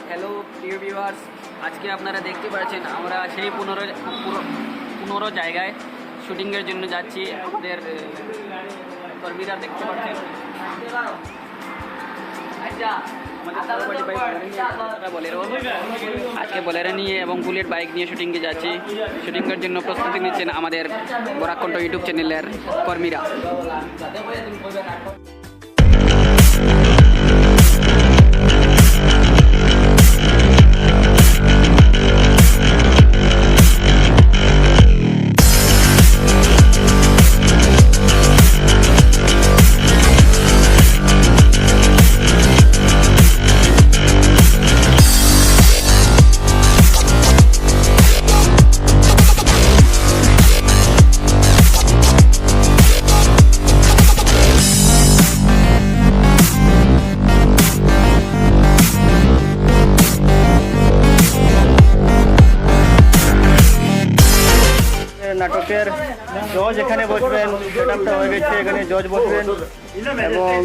Hello প্রিয় viewers, আজকে আপনারা দেখতে পাচ্ছেন আমরা সেই পুনরো জায়গায় শুটিংয়ের জন্য যাচ্ছি। আমাদের কর্মীরা দেখতে পাচ্ছেন আজকে বলেরো নিয়ে এবং বুলেট বাইক নিয়ে শুটিংয়ে যাচ্ছি। শুটিংয়ের জন্য প্রস্তুতি নিচ্ছেন আমাদের বরাকণ্ঠ ইউটিউব চ্যানেলের কর্মীরা। নাটকের জজ এখানে বসবেন, সেটআপটা হয়ে গেছে, এখানে জজ বসবেন এবং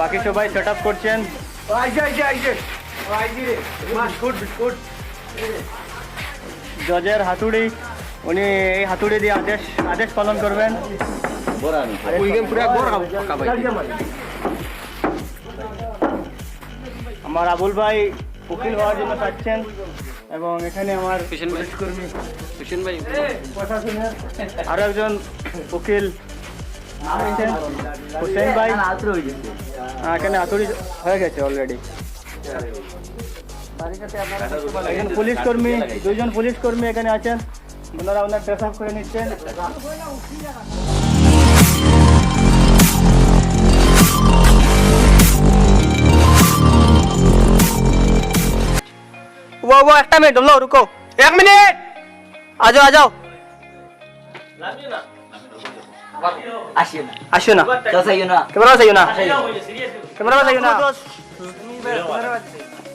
বাকি সবাই সেটআপ করছেন। জজের হাতুড়ি, উনি এই হাতুড়ি দিয়ে আদেশ পালন করবেন। আমার আবুল ভাই উকিল হওয়ার জন্য চাচ্ছেন এবং এখানে আমার হুসেন ভাই প্রশাসনের আরো একজন উকিল আছেন, হুসেন ভাই। এখানে হাতুড়ি হয়ে গেছে অলরেডি। একজন পুলিশ কর্মী, দুইজন পুলিশ কর্মী এখানে আছেন, ওনারা ওনার ড্রেস আপ করে নিচ্ছেন। वो एक मिनट तुम लोग रुको, 1 मिनट, आ जाओ आशियो ना कैमरा सही ना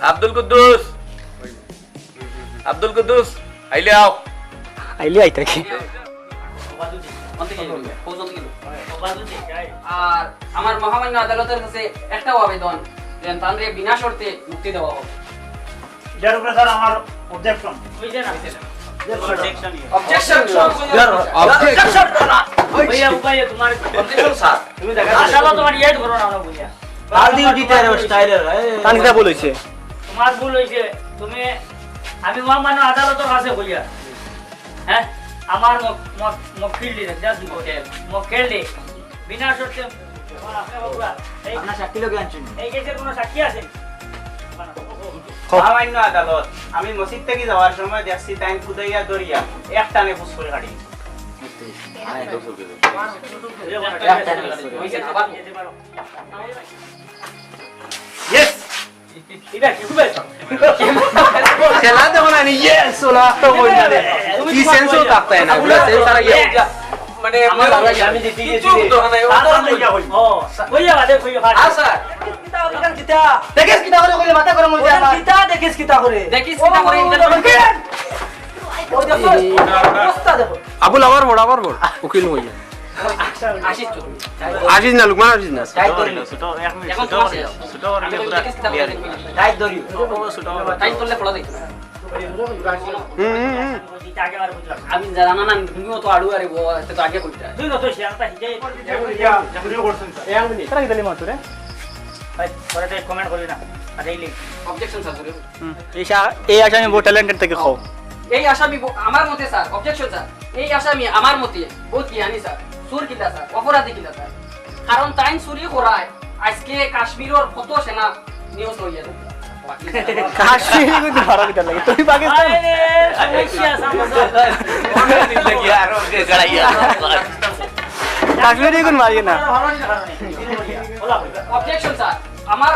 আব্দুল কুদ্দুস আইলে आइता की আর আমার মহামান্য আদালতের কাছে একটাও আবেদন যেন তাদের বিনা শর্তে মুক্তি দেওয়া হোক। যার উপরে স্যার আমার অবজেকশন আমি মহামান্য আদালতের কাছে বইয়া হ্যাঁ আমার মক্কেল বিনা শর্তে সাক্ষী লোক আনছেন, এই কেসের কোনো সাক্ষী আছে? মহামান্য আদালত, আমি মসজিদ থেকে যাওয়ার সময় দেখছি টাইম খুদাইয়া দরিয়া এক টানে পুষ করে গাড়ি। খেলা দেখো না নি ইয়ে সোলা তো বই না রে কি সেন্সও থাকতে না পুরো সেন্স আর ইয়ে মানে আমি দিতে গেছি তো না ও কইয়া বাদে কইয়া ভাই আর স্যার দেখিস কিতা করে কইলে মাথা গরম হয়ে যায় আমার। দেখিস কিতা করে আবুল আবার বড় উকিল হই আসিস না লুকমান আসিস না আমি জানা না তুমিও তো আড়ু আরে তো আগে করতে তুই তো শেয়ারটা হিজে কেন কি দিলি মাতুরে ভাই পরে কমেন্ট করি না আর এই লিখ অবজেকশন স্যার। এই আসামি বহু ট্যালেন্টেড থেকে খাও। এই আসামি আমার মতে স্যার, অবজেকশন স্যার, এই আসামি আমার মতে বহুত জ্ঞানী স্যার, সুর কিতা স্যার, অপরাধী কিতা স্যার। কারণ টাইম চুরি করায় আজকে কাশ্মীরের কত সেনা নিউজ হয়ে যায়। কাশ্মীরি কিন্তু ভালো কিতা লাগে, তুই পাকিস্তান কাশ্মীরি কোন মারিয়ে না। অবজেকশন স্যার, আমার